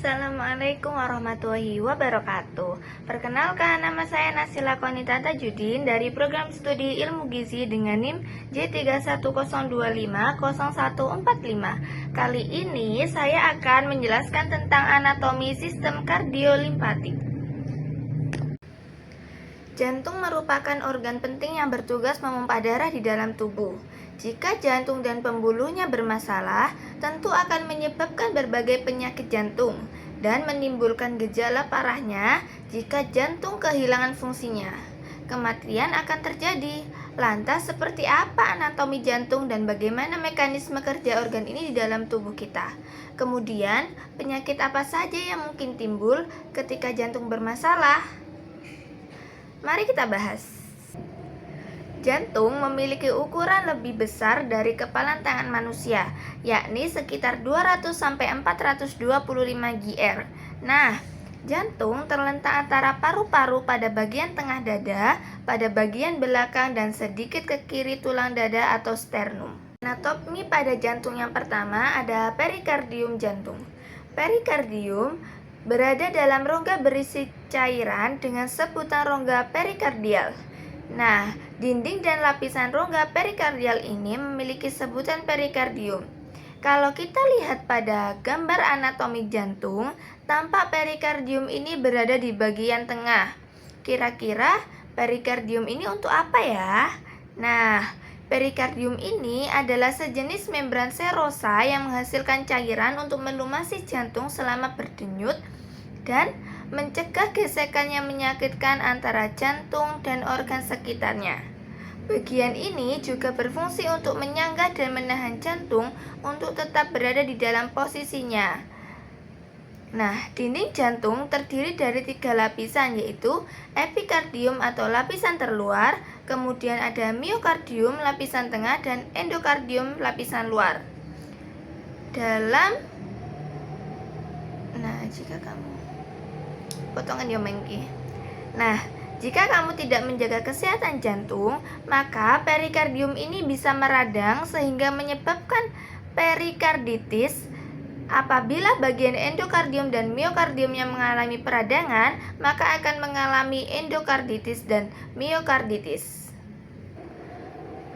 Assalamualaikum warahmatullahi wabarakatuh. Perkenalkan, nama saya Nasila Konita Tajudin dari program studi Ilmu Gizi dengan NIM J3102500145. Kali ini saya akan menjelaskan tentang anatomi sistem kardiolimpatik. Jantung merupakan organ penting yang bertugas memompa darah di dalam tubuh. Jika jantung dan pembuluhnya bermasalah, tentu akan menyebabkan berbagai penyakit jantung dan menimbulkan gejala parahnya jika jantung kehilangan fungsinya. Kematian akan terjadi. Lantas, seperti apa anatomi jantung dan bagaimana mekanisme kerja organ ini di dalam tubuh kita? Kemudian, penyakit apa saja yang mungkin timbul ketika jantung bermasalah? Mari kita bahas. Jantung memiliki ukuran lebih besar dari kepalan tangan manusia, yakni sekitar 200-425 GR. Nah, jantung terletak antara paru-paru pada bagian tengah dada, pada bagian belakang dan sedikit ke kiri tulang dada atau sternum. Anatomi pada jantung yang pertama ada perikardium jantung. Perikardium berada dalam rongga berisi cairan dengan sebutan rongga perikardial. Nah, dinding dan lapisan rongga perikardial ini memiliki sebutan perikardium. Kalau kita lihat pada gambar anatomi jantung, tampak perikardium ini berada di bagian tengah. Kira-kira perikardium ini untuk apa ya? Nah, perikardium ini adalah sejenis membran serosa yang menghasilkan cairan untuk melumasi jantung selama berdenyut dan mencegah gesekan yang menyakitkan antara jantung dan organ sekitarnya. Bagian ini juga berfungsi untuk menyangga dan menahan jantung untuk tetap berada di dalam posisinya. Nah, dinding jantung terdiri dari 3 lapisan, yaitu epikardium atau lapisan terluar, kemudian ada miokardium lapisan tengah, dan endokardium lapisan luar. Jika kamu tidak menjaga kesehatan jantung, maka perikardium ini bisa meradang sehingga menyebabkan perikarditis. Apabila bagian endokardium dan miokardiumnya mengalami peradangan, maka akan mengalami endokarditis dan miokarditis.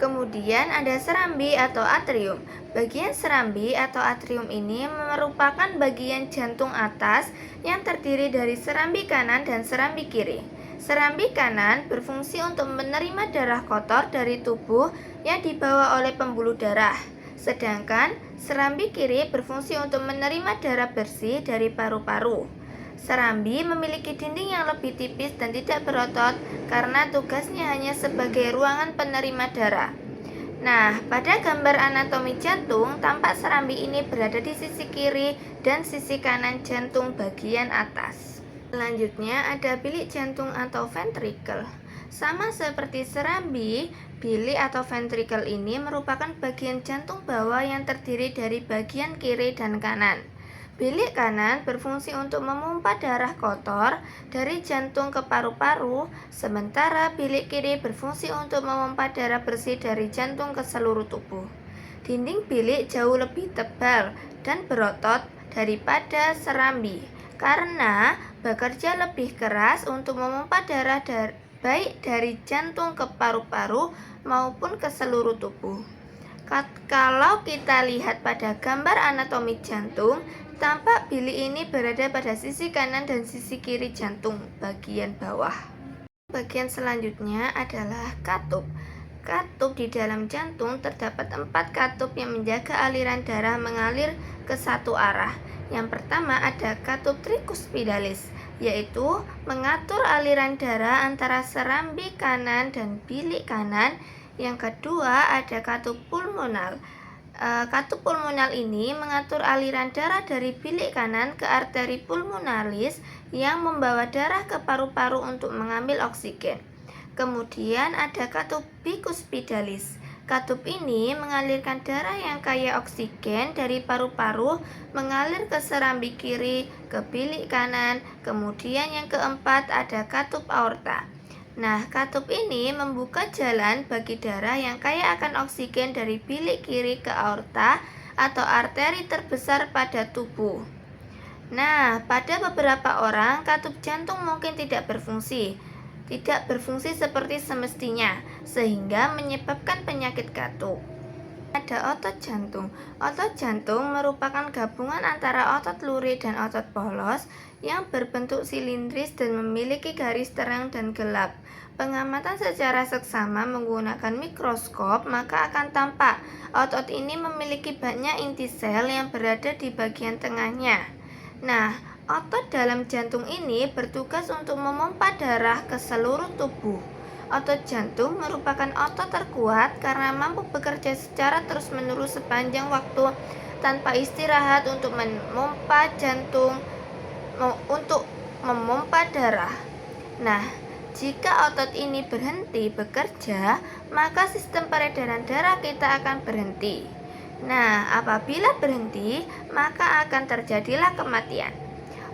Kemudian ada serambi atau atrium. Bagian serambi atau atrium ini merupakan bagian jantung atas yang terdiri dari serambi kanan dan serambi kiri. Serambi kanan berfungsi untuk menerima darah kotor dari tubuh yang dibawa oleh pembuluh darah. Sedangkan serambi kiri berfungsi untuk menerima darah bersih dari paru-paru. Serambi memiliki dinding yang lebih tipis dan tidak berotot karena tugasnya hanya sebagai ruangan penerima darah. Nah, pada gambar anatomi jantung, tampak serambi ini berada di sisi kiri dan sisi kanan jantung bagian atas. Selanjutnya ada bilik jantung atau ventricle. Sama seperti serambi, bilik atau ventricle ini merupakan bagian jantung bawah yang terdiri dari bagian kiri dan kanan. Bilik kanan berfungsi untuk memompa darah kotor dari jantung ke paru-paru, sementara bilik kiri berfungsi untuk memompa darah bersih dari jantung ke seluruh tubuh. Dinding bilik jauh lebih tebal dan berotot daripada serambi karena bekerja lebih keras untuk memompa darah baik dari jantung ke paru-paru maupun ke seluruh tubuh. Kalau kita lihat pada gambar anatomi jantung, tampak bilik ini berada pada sisi kanan dan sisi kiri jantung bagian bawah. Bagian selanjutnya adalah katup. Katup di dalam jantung terdapat 4 katup yang menjaga aliran darah mengalir ke satu arah. Yang pertama ada katup trikuspidalis, yaitu mengatur aliran darah antara serambi kanan dan bilik kanan. Yang kedua ada katup pulmonal. Katup pulmonal ini mengatur aliran darah dari bilik kanan ke arteri pulmonalis yang membawa darah ke paru-paru untuk mengambil oksigen. Kemudian ada katup bikuspidalis. Katup ini mengalirkan darah yang kaya oksigen dari paru-paru mengalir ke serambi kiri ke bilik kanan. Kemudian yang keempat ada katup aorta. Nah, katup ini membuka jalan bagi darah yang kaya akan oksigen dari bilik kiri ke aorta atau arteri terbesar pada tubuh. Nah, pada beberapa orang katup jantung mungkin tidak berfungsi seperti semestinya, sehingga menyebabkan penyakit katup. Ada otot jantung. Otot jantung merupakan gabungan antara otot lurik dan otot polos yang berbentuk silindris dan memiliki garis terang dan gelap. Pengamatan secara seksama menggunakan mikroskop maka akan tampak otot ini memiliki banyak inti sel yang berada di bagian tengahnya. Nah, otot dalam jantung ini bertugas untuk memompa darah ke seluruh tubuh. Otot jantung merupakan otot terkuat karena mampu bekerja secara terus-menerus sepanjang waktu tanpa istirahat untuk memompa darah. Nah, jika otot ini berhenti bekerja, maka sistem peredaran darah kita akan berhenti. Nah, apabila berhenti, maka akan terjadilah kematian.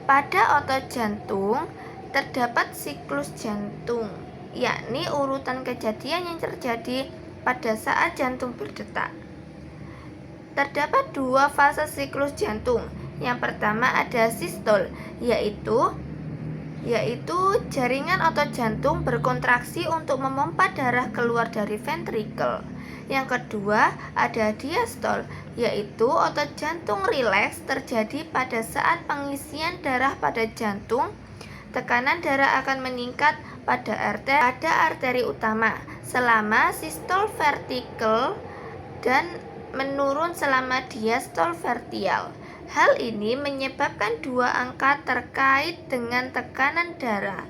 Pada otot jantung terdapat siklus jantung, yakni urutan kejadian yang terjadi pada saat jantung berdetak. Terdapat dua fase siklus jantung. Yang pertama ada sistol, yaitu jaringan otot jantung berkontraksi untuk memompa darah keluar dari ventrikel. Yang kedua ada diastol, yaitu otot jantung rileks terjadi pada saat pengisian darah pada jantung. Tekanan darah akan meningkat pada arteri utama selama sistol vertikal dan menurun selama diastol vertikal. Hal ini menyebabkan dua angka terkait dengan tekanan darah.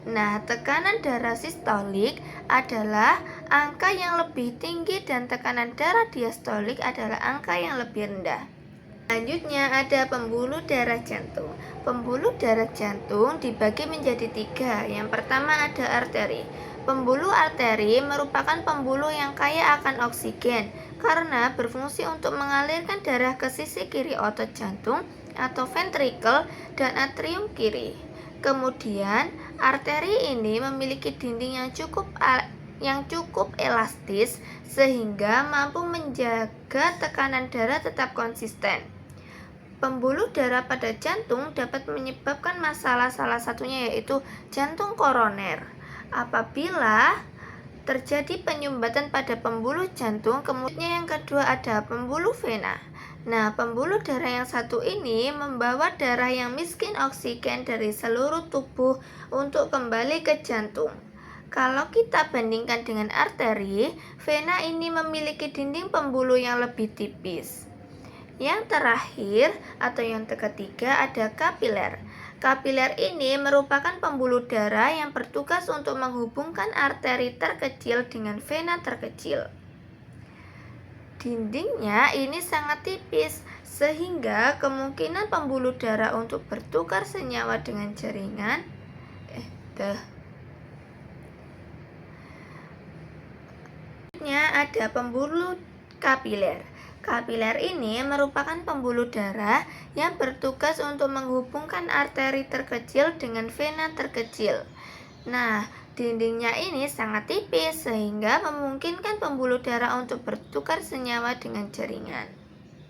Nah, tekanan darah sistolik adalah angka yang lebih tinggi dan tekanan darah diastolik adalah angka yang lebih rendah. Selanjutnya ada pembuluh darah jantung. Pembuluh darah jantung dibagi menjadi tiga. Yang pertama ada arteri. Pembuluh arteri merupakan pembuluh yang kaya akan oksigen karena berfungsi untuk mengalirkan darah ke sisi kiri otot jantung atau ventrikel dan atrium kiri. Kemudian, arteri ini memiliki dinding yang cukup elastis sehingga mampu menjaga tekanan darah tetap konsisten. Pembuluh darah pada jantung dapat menyebabkan masalah, salah satunya yaitu jantung koroner. Apabila terjadi penyumbatan pada pembuluh jantung, kemudian yang kedua ada pembuluh vena. Nah, pembuluh darah yang satu ini membawa darah yang miskin oksigen dari seluruh tubuh untuk kembali ke jantung. Kalau kita bandingkan dengan arteri, vena ini memiliki dinding pembuluh yang lebih tipis. Yang terakhir atau yang ketiga ada kapiler. Kapiler ini merupakan pembuluh darah yang bertugas untuk menghubungkan arteri terkecil dengan vena terkecil. Dindingnya ini sangat tipis sehingga kemungkinan pembuluh darah untuk bertukar senyawa dengan jaringan ada pembuluh kapiler. Kapiler ini merupakan pembuluh darah yang bertugas untuk menghubungkan arteri terkecil dengan vena terkecil. Nah, dindingnya ini sangat tipis sehingga memungkinkan pembuluh darah untuk bertukar senyawa dengan jaringan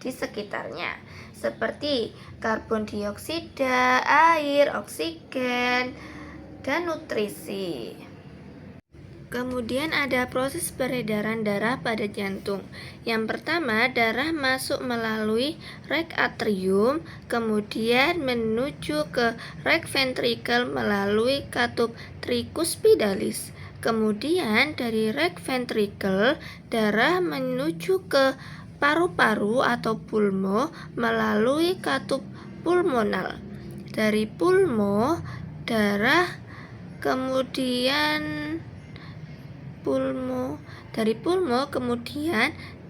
di sekitarnya, seperti karbon dioksida, air, oksigen, dan nutrisi. Kemudian ada proses peredaran darah pada jantung. Yang pertama, darah masuk melalui rek atrium, kemudian menuju ke rek ventrikel melalui katup tricuspidalis. Kemudian dari rek ventrikel, darah menuju ke paru-paru atau pulmo melalui katup pulmonal. Dari pulmo, darah kemudian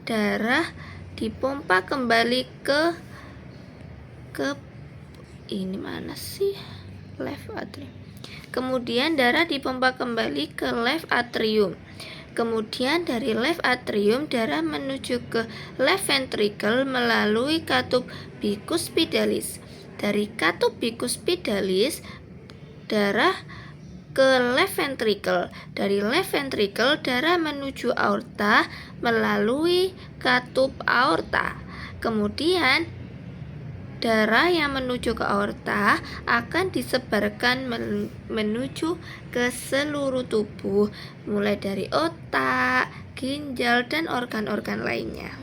darah dipompa kembali ke left atrium. Kemudian darah dipompa kembali ke left atrium. Kemudian dari left atrium darah menuju ke left ventricle melalui katup bicuspidalis. Dari katup bicuspidalis darah ke left ventricle. Dari left ventricle darah menuju aorta melalui katup aorta. Kemudian Darah yang menuju ke aorta akan disebarkan menuju ke seluruh tubuh, mulai dari otak, ginjal, dan organ-organ lainnya.